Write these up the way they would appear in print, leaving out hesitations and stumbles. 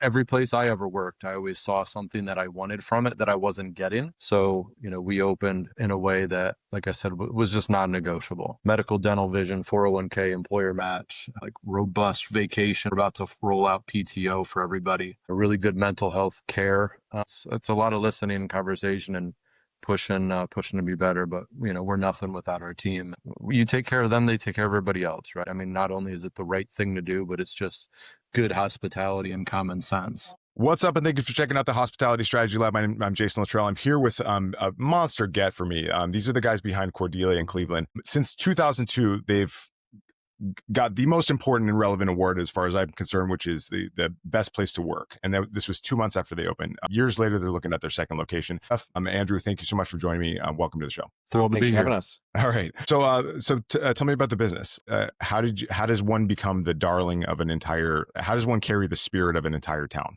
every place I ever worked, I always saw something that I wanted from it that I wasn't getting. So, we opened in a way that, like I said, was just non-negotiable. Medical, dental, vision, 401k, employer match, like robust vacation. We're about to roll out PTO for everybody. A really good mental health care. It's a lot of listening and conversation and pushing to be better. But we're nothing without our team. You take care of them, they take care of everybody else, right? I mean, not only is it the right thing to do, but it's just good hospitality and common sense. What's up, and thank you for checking out the Hospitality Strategy Lab. I'm Jason Littrell. I'm here with a monster get for me. These are the guys behind Cordelia in Cleveland. Since 2002, they've got the most important and relevant award as far as I'm concerned, which is the best place to work. And this was 2 months after they opened. Years later, they're looking at their second location. Andrew, thank you so much for joining me. Welcome to the show. Thrilled to be here. Having us. All right. So, tell me about the business. How does one become the darling of an entire? How does one carry the spirit of an entire town?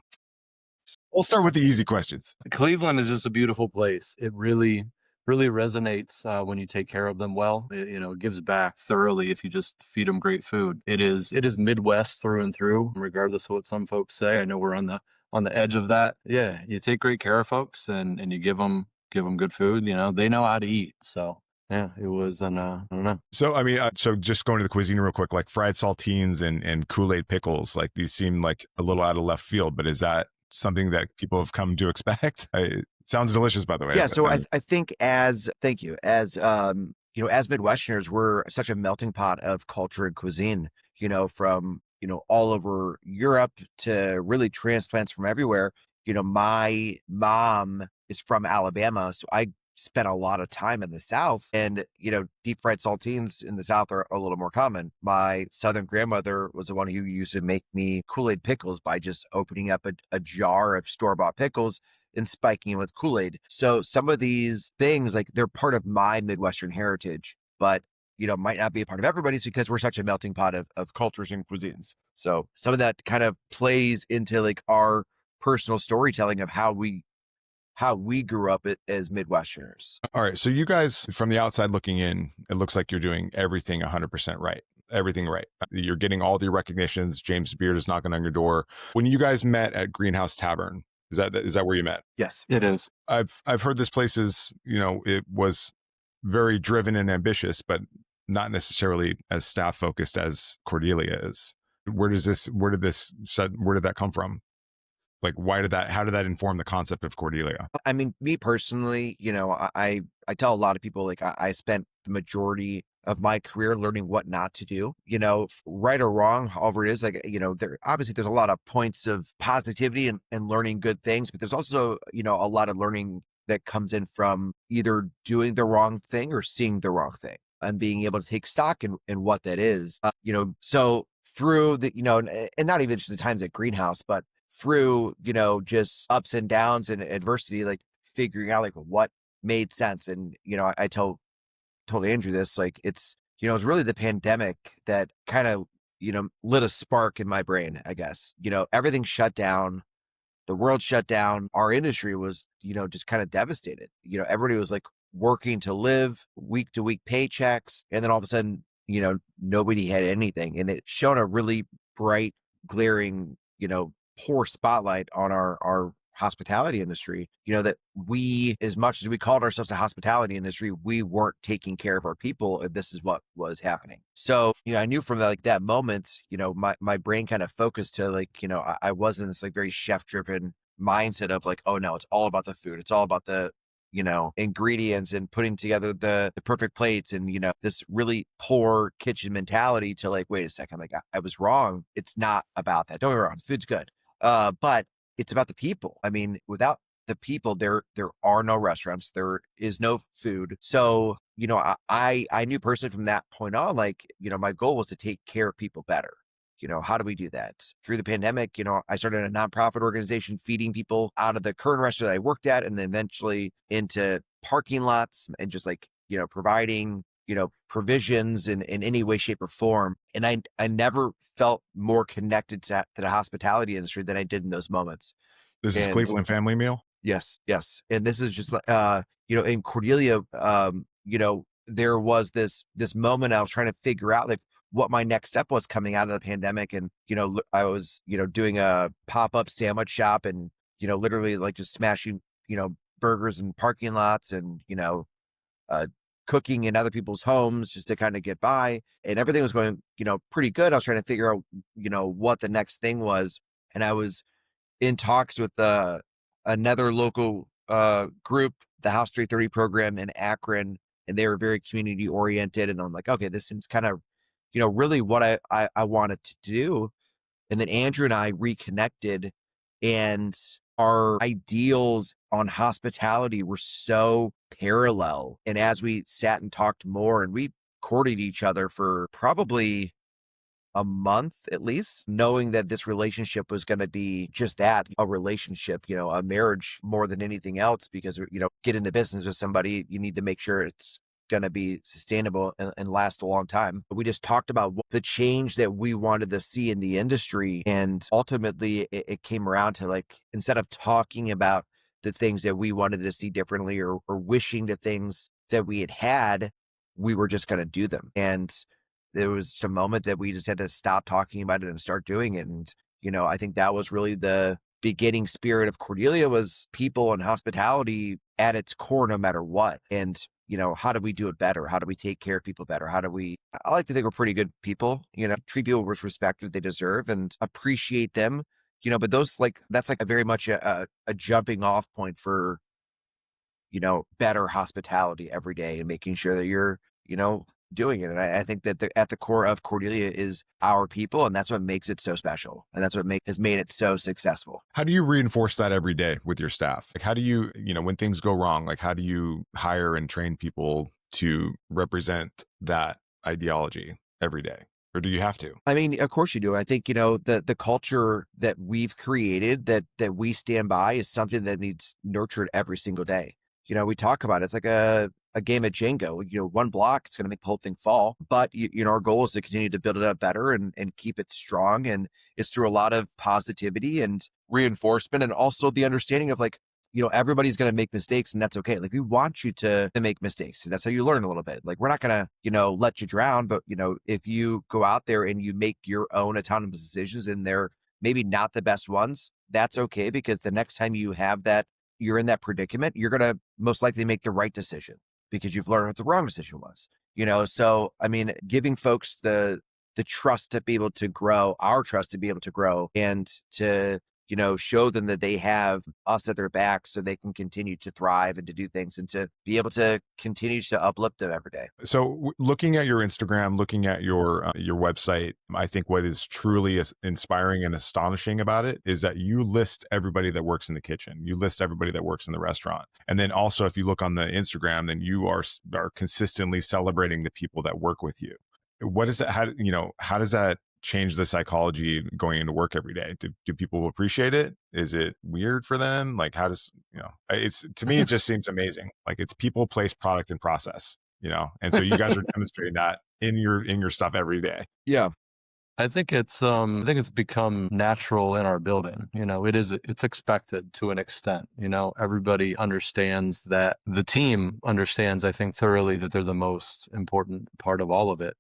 We'll start with the easy questions. Cleveland is just a beautiful place. It really resonates when you take care of them well. It gives back thoroughly if you just feed them great food. It is Midwest through and through, regardless of what some folks say. I know we're on the edge of that. Yeah, you take great care of folks and you give them good food. They know how to eat. So yeah, it was I don't know. So I mean, so just going to the cuisine real quick, like fried saltines and Kool-Aid pickles, like these seem like a little out of left field, but is that something that people have come to expect? It sounds delicious, by the way. Yeah. So I think thank you, as Midwesterners, we're such a melting pot of culture and cuisine, from, all over Europe to really transplants from everywhere. My mom is from Alabama, so I spent a lot of time in the South, and, deep fried saltines in the South are a little more common. My Southern grandmother was the one who used to make me Kool-Aid pickles by just opening up a jar of store-bought pickles and spiking it with Kool-Aid. So some of these things, like, they're part of my Midwestern heritage, but, might not be a part of everybody's because we're such a melting pot of cultures and cuisines. So some of that kind of plays into like our personal storytelling of how we grew up as Midwesterners. All right. So you guys, from the outside looking in, it looks like you're doing everything 100% right. Everything right. You're getting all the recognitions. James Beard is knocking on your door. When you guys met at Greenhouse Tavern, is that where you met? Yes, it is. I've heard this place is, it was very driven and ambitious, but not necessarily as staff focused as Cordelia is. Where did that come from? Like, how did that inform the concept of Cordelia? I mean, me personally, I tell a lot of people, like, I spent the majority of my career learning what not to do, right or wrong, however it is, like, there's a lot of points of positivity and learning good things, but there's also, a lot of learning that comes in from either doing the wrong thing or seeing the wrong thing and being able to take stock in what that is, so through the, and not even just the times at Greenhouse, but through, just ups and downs and adversity, like figuring out like what made sense. And, I told Andrew this, like, it's really the pandemic that kind of, lit a spark in my brain, I guess. Everything shut down, the world shut down, our industry was, just kind of devastated. Everybody was like working to live, week to week paychecks. And then all of a sudden, nobody had anything. And it shone a really bright, glaring, poor spotlight on our hospitality industry, that we, as much as we called ourselves a hospitality industry, we weren't taking care of our people if this is what was happening. So, I knew from that moment, my brain kind of focused to like, I was in this like very chef driven mindset of like, oh no, it's all about the food. It's all about the, ingredients and putting together the perfect plates and, this really poor kitchen mentality to like, wait a second, like I was wrong. It's not about that. Don't get me wrong. The food's good. But it's about the people. I mean, without the people, there are no restaurants. There is no food. So, I knew personally from that point on, like, my goal was to take care of people better. How do we do that? Through the pandemic, I started a nonprofit organization feeding people out of the current restaurant that I worked at, and then eventually into parking lots and just like, providing, provisions in any way, shape or form. And I never felt more connected to the hospitality industry than I did in those moments. This is Cleveland family meal? Yes. And this is just, in Cordelia, there was this moment I was trying to figure out, like, what my next step was coming out of the pandemic. And, I was, doing a pop-up sandwich shop and, literally like just smashing, burgers in parking lots and, uh, cooking in other people's homes just to kind of get by. And everything was going, pretty good. I was trying to figure out, what the next thing was. And I was in talks with another local group, the House 330 program in Akron, and they were very community oriented. And I'm like, okay, this seems kind of, really what I wanted to do. And then Andrew and I reconnected, and our ideals on hospitality were so parallel. And as we sat and talked more, and we courted each other for probably a month at least, knowing that this relationship was going to be just that, a relationship, a marriage more than anything else, because, get into business with somebody, you need to make sure it's going to be sustainable and last a long time. But we just talked about the change that we wanted to see in the industry. And ultimately it came around to, like, instead of talking about the things that we wanted to see differently or wishing the things that we had, we were just going to do them. And there was just a moment that we just had to stop talking about it and start doing it. And, I think that was really the beginning spirit of Cordelia, was people and hospitality at its core, no matter what. And, how do we do it better? How do we take care of people better? I like to think we're pretty good people, treat people with respect that they deserve and appreciate them, but that's like a very much a jumping off point for, better hospitality every day and making sure that you're, doing it. And I think that at the core of Cordelia is our people, and that's what makes it so special. And that's what has made it so successful. How do you reinforce that every day with your staff? Like, how do you, when things go wrong, like, how do you hire and train people to represent that ideology every day? Or do you have to? I mean, of course you do. I think, the culture that we've created that we stand by is something that needs nurtured every single day. We talk about it. It's like a game of Jenga. One block, it's going to make the whole thing fall. But, our goal is to continue to build it up better and keep it strong. And it's through a lot of positivity and reinforcement, and also the understanding of, like, everybody's going to make mistakes, and that's okay. Like, we want you to make mistakes. That's how you learn a little bit. Like, we're not going to, let you drown, but, if you go out there and you make your own autonomous decisions and they're maybe not the best ones, that's okay, because the next time you're in that predicament, you're going to most likely make the right decision because you've learned what the wrong decision was, So, I mean, giving folks the trust to be able to grow, our trust to be able to grow, and to, show them that they have us at their back so they can continue to thrive and to do things and to be able to continue to uplift them every day. So looking at your Instagram, looking at your website, I think what is truly inspiring and astonishing about it is that you list everybody that works in the kitchen. You list everybody that works in the restaurant. And then also, if you look on the Instagram, then you are consistently celebrating the people that work with you. What is that? How does that change the psychology going into work every day? Do people appreciate it? Is it weird for them? Like, how does, it's, to me, it just seems amazing. Like, it's people, place, product, and process, and so you guys are demonstrating that in your stuff every day. Yeah. I think it's become natural in our building. It's expected to an extent. Everybody understands that, the team understands, I think, thoroughly, that they're the most important part of all of it.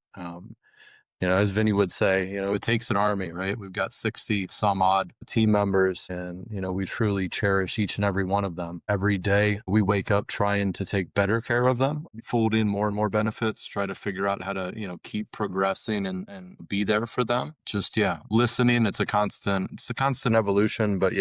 As Vinnie would say, it takes an army, right? We've got 60 some odd team members, and, we truly cherish each and every one of them. Every day we wake up trying to take better care of them, fold in more and more benefits, try to figure out how to, keep progressing and be there for them. Just, listening. It's a constant evolution, but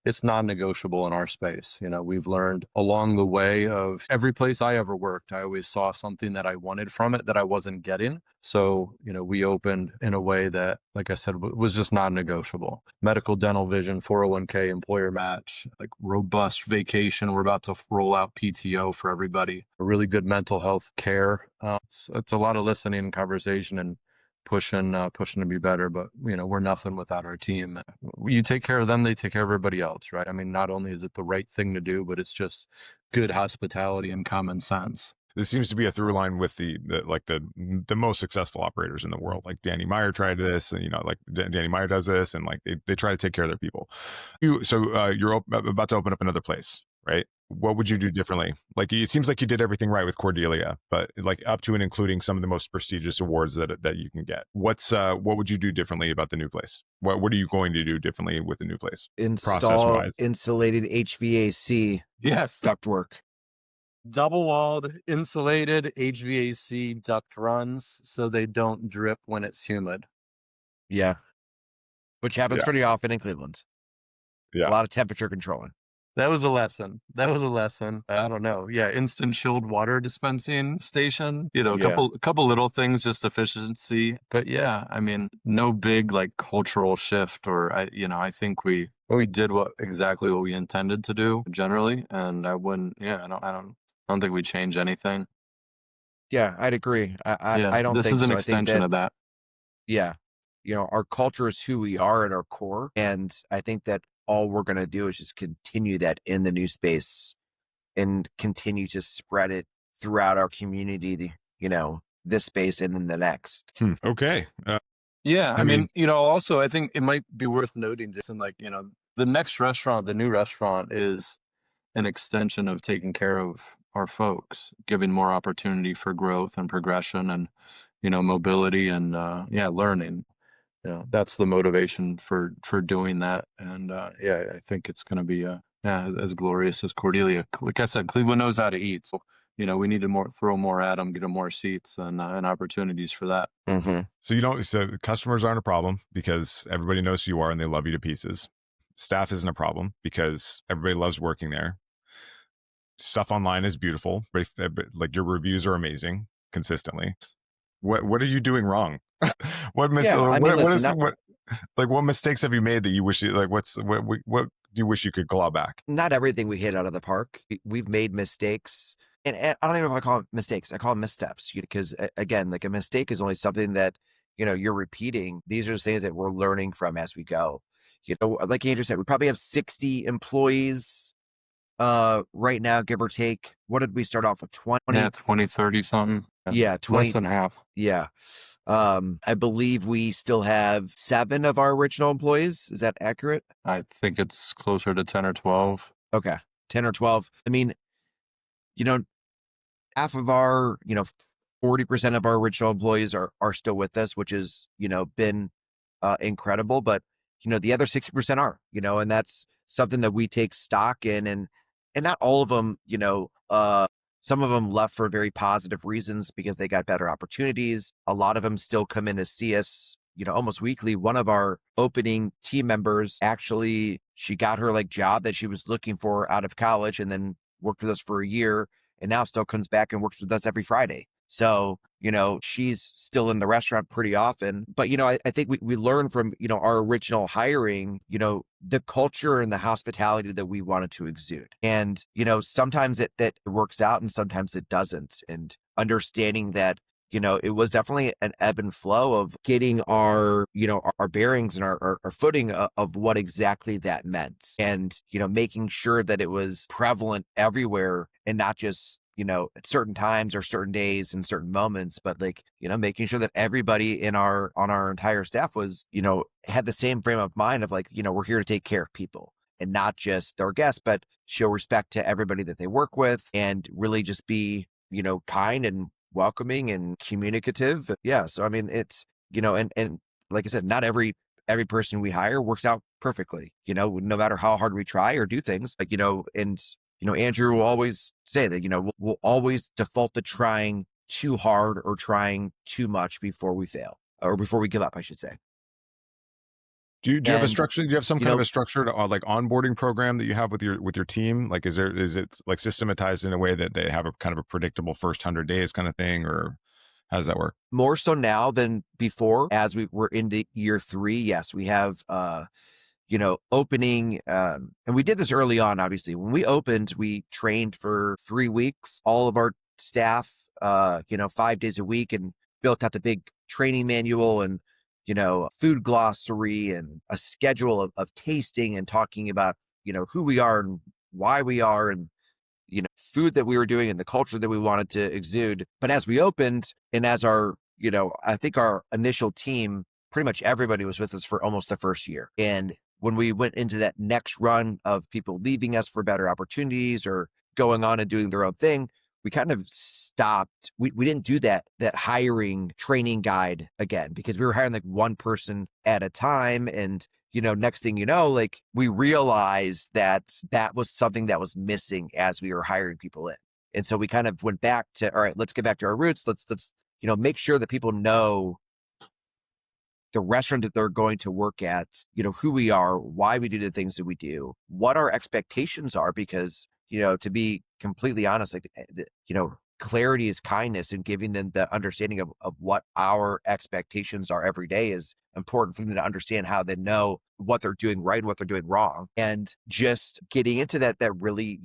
it's non-negotiable in our space. We've learned along the way of every place I ever worked, I always saw something that I wanted from it that I wasn't getting. So, we opened in a way that, like I said, was just non-negotiable. Medical, dental, vision, 401k, employer match, like robust vacation. We're about to roll out PTO for everybody. A really good mental health care. It's a lot of listening and conversation and pushing to be better, but we're nothing without our team. You take care of them, they take care of everybody else, right? I mean, not only is it the right thing to do, but it's just good hospitality and common sense. This seems to be a through line with the most successful operators in the world. Like Danny Meyer tried this, and like Danny Meyer does this, and like they try to take care of their people. You're about to open up another place, right? What would you do differently? Like, it seems like you did everything right with Cordelia, but like up to and including some of the most prestigious awards that you can get. What would you do differently about the new place? What are you going to do differently with the new place, process Install wise? insulated HVAC Yes. ductwork. Double walled, insulated HVAC duct runs so they don't drip when it's humid. Yeah. Which happens Yeah. pretty often in Cleveland. Yeah. A lot of temperature controlling. That was a lesson. I don't know. Yeah, instant chilled water dispensing station. You know, Yeah. a couple little things, just efficiency. But yeah, I mean, no big like cultural shift. Or I think we did exactly what we intended to do generally, and I wouldn't. Yeah, I don't think we change anything. Yeah, I'd agree. Yeah, I don't this think is an so. I think extension that, of that. yeah, our culture is who we are at our core. And I think that all we're going to do is just continue that in the new space and continue to spread it throughout our community, this space and then the next. Okay. Yeah, I mean, also I think it might be worth noting, Jason, like, the new restaurant is an extension of taking care of our folks, giving more opportunity for growth and progression and, mobility and, learning. That's the motivation for doing that. And, I think it's going to be, as glorious as Cordelia. Like I said, Cleveland knows how to eat. So, we need to throw more at them, get them more seats and opportunities for that. Mm-hmm. so customers aren't a problem because everybody knows who you are and they love you to pieces. Staff isn't a problem because everybody loves working there. Stuff online is beautiful, but like your reviews are amazing consistently. What are you doing wrong? What mistakes have you made that you wish you what do you wish you could claw back? Not everything we hit out of the park. We've made mistakes. And I don't even know if I call them mistakes. I call them missteps because, again, like a mistake is only something that, you're repeating. These are just things that we're learning from as we go. Like Andrew said, we probably have 60 employees right now, give or take. What did we start off with? 20? Yeah, 20, 30 something. Yeah, 20. Less than half. Yeah. I believe we still have 7 of our original employees. Is that accurate? I think it's closer to 10 or 12. Okay. 10 or 12. I mean, half of our, 40% of our original employees are still with us, which has, been incredible. But, the other 60% are, and that's something that we take stock in. And not all of them, some of them left for very positive reasons because they got better opportunities. A lot of them still come in to see us, almost weekly. One of our opening team members, actually, she got her job that she was looking for out of college and then worked with us for a year and now still comes back and works with us every Friday. So, she's still in the restaurant pretty often. But, I think we learn from, our original hiring, the culture and the hospitality that we wanted to exude. And, sometimes that works out and sometimes it doesn't. And understanding that, it was definitely an ebb and flow of getting our, our bearings and our footing of what exactly that meant. And, making sure that it was prevalent everywhere and not just, at certain times or certain days and certain moments, but making sure that everybody on our entire staff was, had the same frame of mind of we're here to take care of people and not just our guests, but show respect to everybody that they work with and really just be, kind and welcoming and communicative. Yeah. So, I mean, it's, and like I said, not every person we hire works out perfectly, no matter how hard we try or do things, and Andrew will always say that, we'll always default to trying too hard or trying too much before we fail or before we give up, I should say. Do you have a structure? Do you have some kind of a structured onboarding program that you have with your team? Like, is it like systematized in a way that they have a kind of a predictable first 100 days kind of thing, or how does that work? More so now than before, as we're into year 3. Yes, we have, opening, and we did this early on. Obviously, when we opened, we trained for 3 weeks, all of our staff, 5 days a week, and built out the big training manual and food glossary and a schedule of tasting and talking about, who we are and why we are and, food that we were doing and the culture that we wanted to exude. But as we opened and as our, I think our initial team, pretty much everybody was with us for almost the first year. And when we went into that next run of people leaving us for better opportunities or, going on and doing their own thing, we kind of stopped. We didn't do that hiring training guide again, because we were hiring like one person at a time. And, next thing you know, like we realized that was something that was missing as we were hiring people in. And so we kind of went back to, all right, let's get back to our roots. Let's make sure that people know the restaurant that they're going to work at, who we are, why we do the things that we do, what our expectations are, because, to be completely honest, like, clarity is kindness, and giving them the understanding of what our expectations are every day is important for them to understand, how they know what they're doing right and what they're doing wrong. And just getting into that really,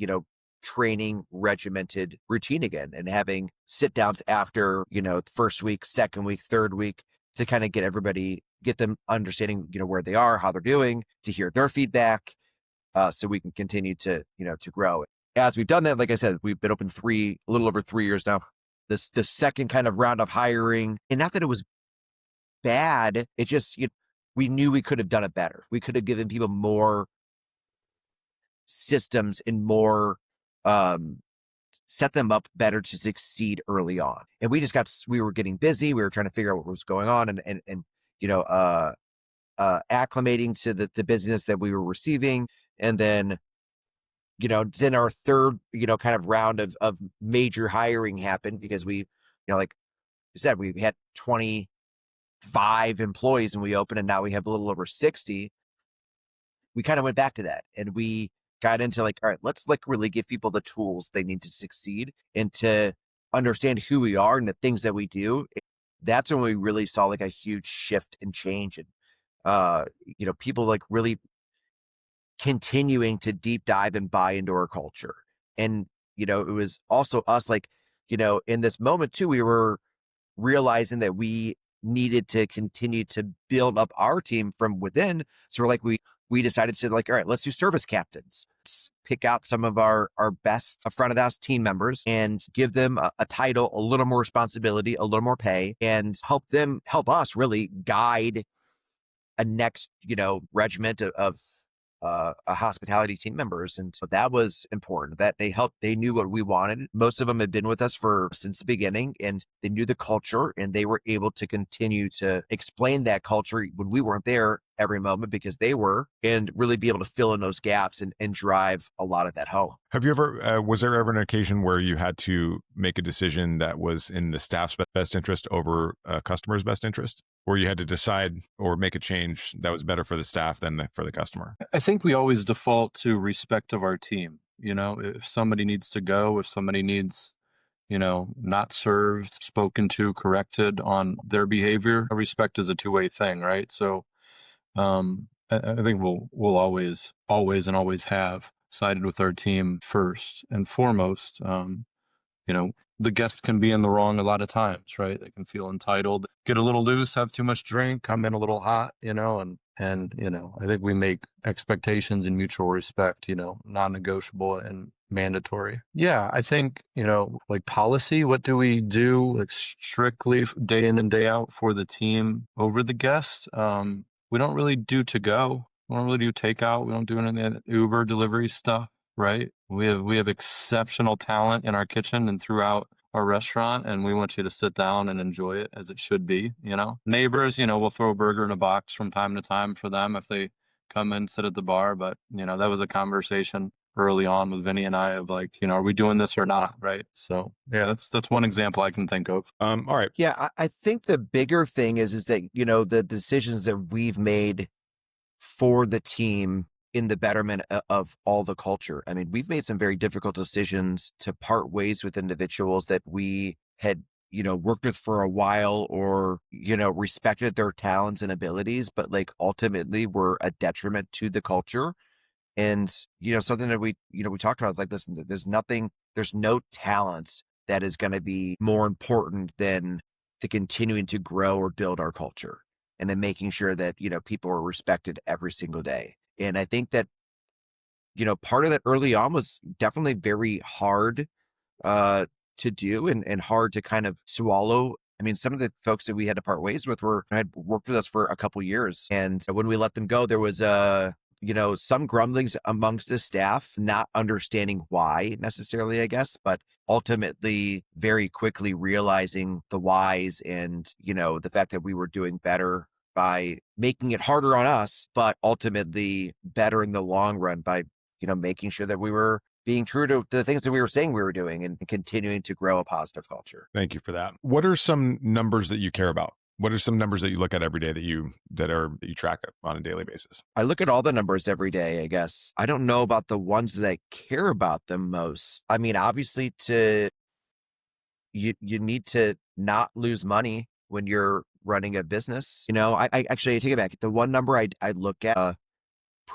training regimented routine again, and having sit downs after, the first week, second week, third week, to kind of get them understanding, where they are, how they're doing, to hear their feedback, so we can continue to grow. As we've done that, like I said, we've been open a little over 3 years now. The second kind of round of hiring, and not that it was bad, it just, we knew we could have done it better. We could have given people more systems and more, set them up better to succeed early on. And we were getting busy. We were trying to figure out what was going on, and acclimating to the business that we were receiving. And then, then our third, kind of round of major hiring happened, because we, like you said, we had 25 employees and we opened, and now we have a little over 60. We kind of went back to that, and we got into like, all right, let's like really give people the tools they need to succeed and to understand who we are and the things that we do. That's when we really saw like a huge shift and change, and people like really continuing to deep dive and buy into our culture. And it was also us, like, in this moment too, we were realizing that we needed to continue to build up our team from within. So we're like, we decided to like, all right, let's do service captains. Let's pick out some of our best front of house team members and give them a title, a little more responsibility, a little more pay, and help us really guide a next, regiment of hospitality team members. And so that was important, that they knew what we wanted. Most of them had been with us since the beginning, and they knew the culture, and they were able to continue to explain that culture when we weren't there every moment, because they were, and really be able to fill in those gaps and drive a lot of that home. Have you ever, was there ever an occasion where you had to make a decision that was in the staff's best interest over a customer's best interest? Or you had to decide or make a change that was better for the staff than for the customer? I think we always default to respect of our team. If somebody needs to go, if somebody needs, not served, spoken to, corrected on their behavior, respect is a two-way thing, right? So I think we'll always and always have sided with our team first and foremost. The guests can be in the wrong a lot of times, right? They can feel entitled, get a little loose, have too much drink, come in a little hot, and I think we make expectations and mutual respect, non-negotiable and mandatory. Yeah, I think, like policy, what do we do like strictly day in and day out for the team over the guest? We don't really do to go. We don't really do takeout. We don't do any of that Uber delivery stuff, right? We have exceptional talent in our kitchen and throughout our restaurant, and we want you to sit down and enjoy it as it should be. Neighbors, we'll throw a burger in a box from time to time for them if they come and sit at the bar. But that was a conversation early on with Vinnie and I of like, are we doing this or not, right? So yeah, that's one example I can think of. All right. Yeah, I think the bigger thing is that the decisions that we've made for the team in the betterment of all the culture. I mean, we've made some very difficult decisions to part ways with individuals that we had, worked with for a while, or, respected their talents and abilities, but like ultimately were a detriment to the culture. And, something that we talked about, like, listen, there's no talent that is going to be more important than the continuing to grow or build our culture, and then making sure that, people are respected every single day. And I think that, part of that early on was definitely very hard to do and hard to kind of swallow. I mean, some of the folks that we had to part ways with had worked with us for a couple years. And when we let them go, there was some grumblings amongst the staff, not understanding why necessarily, I guess, but ultimately very quickly realizing the whys and, the fact that we were doing better by making it harder on us, but ultimately better in the long run by, making sure that we were being true to the things that we were saying we were doing and continuing to grow a positive culture. Thank you for that. What are some numbers that you care about? What are some numbers that you look at every day that you track on a daily basis? I look at all the numbers every day, I guess. I don't know about the ones that I care about the most. I mean, obviously you need to not lose money when you're running a business. I actually take it back. The one number I look at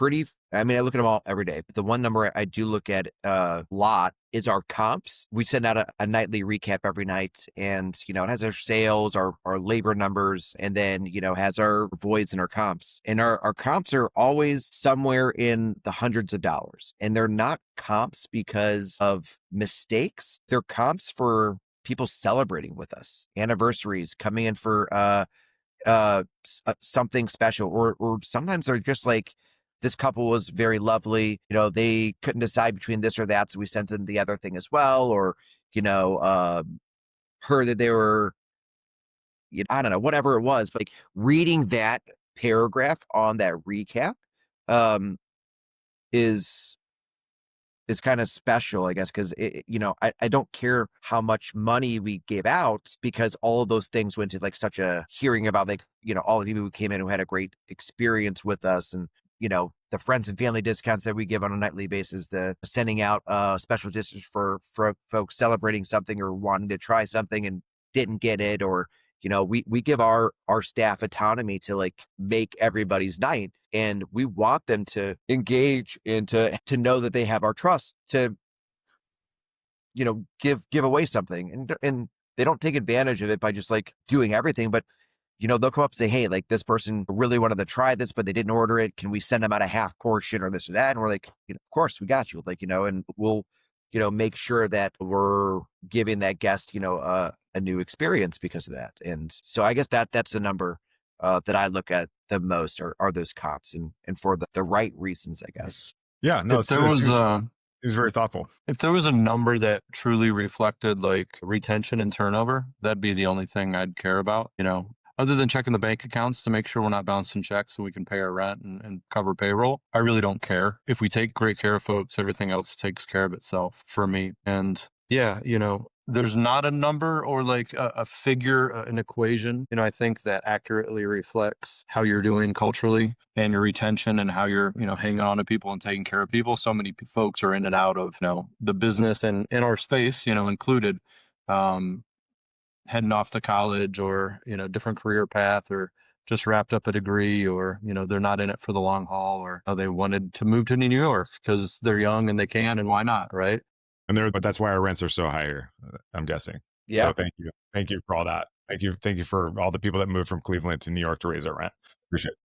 I look at them all every day, but the one number I do look at a lot is our comps. We send out a nightly recap every night, and it has our sales, our labor numbers, and then has our voids and our comps. And our comps are always somewhere in the hundreds of dollars, and they're not comps because of mistakes. They're comps for people celebrating with us, anniversaries, coming in for something special, or sometimes they're just like, this couple was very lovely. They couldn't decide between this or that, so we sent them the other thing as well. Or, heard that they were, I don't know, whatever it was. But like reading that paragraph on that recap is kind of special, I guess, because I don't care how much money we gave out, because all of those things went to like such a hearing about like all the people who came in who had a great experience with us, and the friends and family discounts that we give on a nightly basis, the sending out special dishes for folks celebrating something or wanting to try something and didn't get it, or we give our staff autonomy to like make everybody's night, and we want them to engage and to know that they have our trust to give away something, and they don't take advantage of it by just like doing everything, but they'll come up and say, hey, like this person really wanted to try this, but they didn't order it. Can we send them out a half portion or this or that? And we're like, of course we got you. Like, and we'll, make sure that we're giving that guest, a new experience because of that. And so I guess that's the number that I look at the most are those comps, and for the right reasons, I guess. Yeah, no, If there was it was very thoughtful. If there was a number that truly reflected like retention and turnover, that'd be the only thing I'd care about, other than checking the bank accounts to make sure we're not bouncing checks so we can pay our rent and cover payroll. I really don't care. If we take great care of folks, everything else takes care of itself for me. And yeah, there's not a number or like a figure, an equation, I think that accurately reflects how you're doing culturally and your retention and how you're, hanging on to people and taking care of people. So many folks are in and out of, the business and in our space, included, heading off to college or, different career path, or just wrapped up a degree, or, they're not in it for the long haul, or they wanted to move to New York because they're young and they can, and why not, right? But that's why our rents are so high here, I'm guessing. Yeah. So thank you for all that. Thank you for all the people that moved from Cleveland to New York to raise our rent. Appreciate it.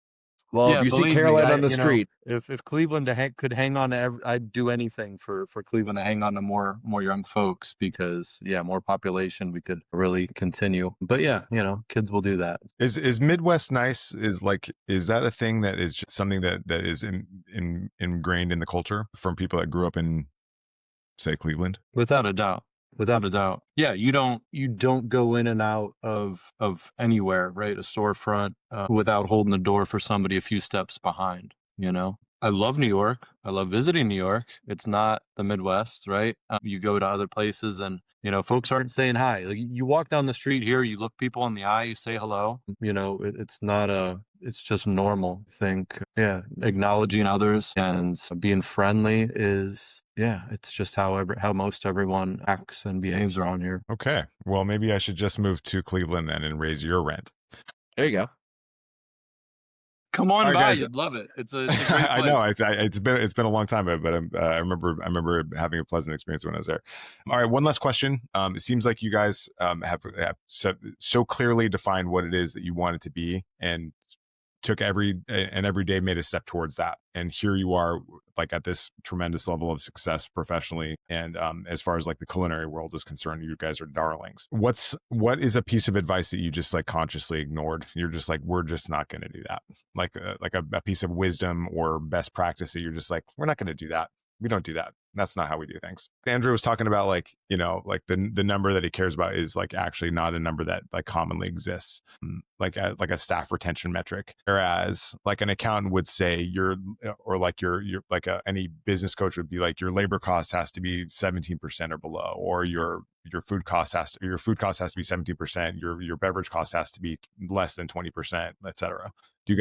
Well, Yeah, if you see believe me, Caroline on the street, if Cleveland could hang on to I'd do anything for Cleveland to hang on to more young folks, because more population, we could really continue. But yeah, kids will do that. Is Midwest nice? Is that a thing that is just something that is ingrained in the culture from people that grew up in, say, Cleveland? Without a doubt. Yeah, you don't go in and out of anywhere, right? A storefront without holding the door for somebody a few steps behind, I love New York. I love visiting New York. It's not the Midwest, right? You go to other places and, folks aren't saying hi. Like, you walk down the street here, you look people in the eye, you say hello. It's just normal. I think, acknowledging others and being friendly is, it's just how most everyone acts and behaves around here. Okay. Well, maybe I should just move to Cleveland then and raise your rent. There you go. Come on, right, by, guys. You'd love it. It's a great place. I know it's been a long time, but I remember having a pleasant experience when I was there. All right, one last question. It seems like you guys have so clearly defined what it is that you want it to be, and took every day made a step towards that. And here you are, like at this tremendous level of success professionally. And as far as like the culinary world is concerned, you guys are darlings. What is a piece of advice that you just like consciously ignored? You're just like, we're just not going to do that. Like a piece of wisdom or best practice that you're just like, we're not going to do that. We don't do that. That's not how we do things. Andrew was talking about like, like the number that he cares about is like actually not a number that like commonly exists, like a staff retention metric. Whereas like an accountant would say or like your any business coach would be like your labor cost has to be 17% or below, or your food cost has to be 17%. Your beverage cost has to be less than 20%, et cetera. You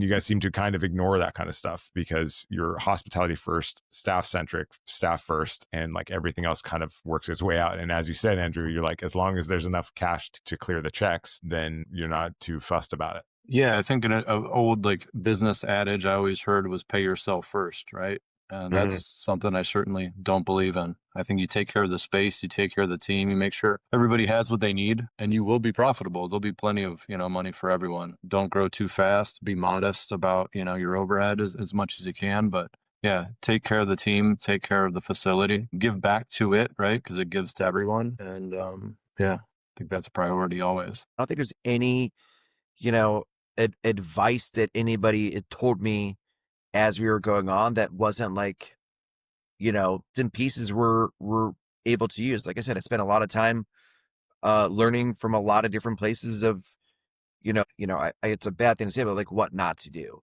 guys seem to kind of ignore that kind of stuff because you're hospitality first, staff centric, staff first, and like everything else kind of works its way out. And as you said, Andrew, you're like, as long as there's enough cash to clear the checks, then you're not too fussed about it. Yeah, I think an old like business adage I always heard was pay yourself first, right? And that's something I certainly don't believe in. I think you take care of the space, you take care of the team, you make sure everybody has what they need, and you will be profitable. There'll be plenty of, money for everyone. Don't grow too fast. Be modest about, your overhead as much as you can. But yeah, take care of the team, take care of the facility, give back to it, right? Because it gives to everyone. And yeah, I think that's a priority always. I don't think there's any, advice that anybody had told me as we were going on that wasn't like, some pieces we're able to use. Like I said, I spent a lot of time learning from a lot of different places of, it's a bad thing to say, but like what not to do,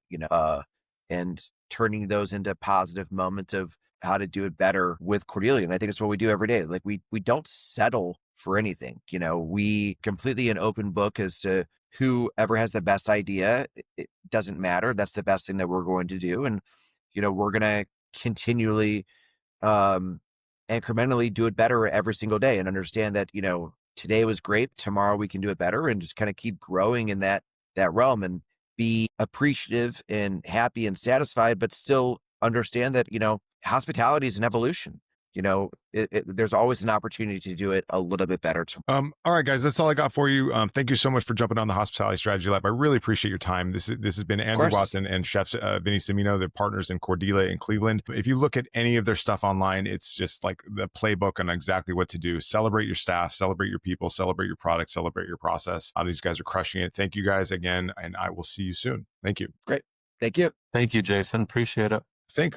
and turning those into positive moments of how to do it better with Cordelia. And I think it's what we do every day. Like we don't settle for anything, we completely an open book as to whoever has the best idea. It doesn't matter. That's the best thing that we're going to do. And, we're going to continually, incrementally do it better every single day and understand that, today was great. Tomorrow we can do it better and just kind of keep growing in that realm and be appreciative and happy and satisfied, but still understand that, hospitality is an evolution. There's always an opportunity to do it a little bit better. All right, guys, that's all I got for you. Thank you so much for jumping on the Hospitality Strategy Lab. I really appreciate your time. This has been Andrew Watson and chefs Vinnie Cimino, the partners in Cordelia in Cleveland. If you look at any of their stuff online, it's just like the playbook on exactly what to do. Celebrate your staff, celebrate your people, celebrate your product, celebrate your process. These guys are crushing it. Thank you guys again, and I will see you soon. Thank you. Great. Thank you. Thank you, Jason. Appreciate it. Thank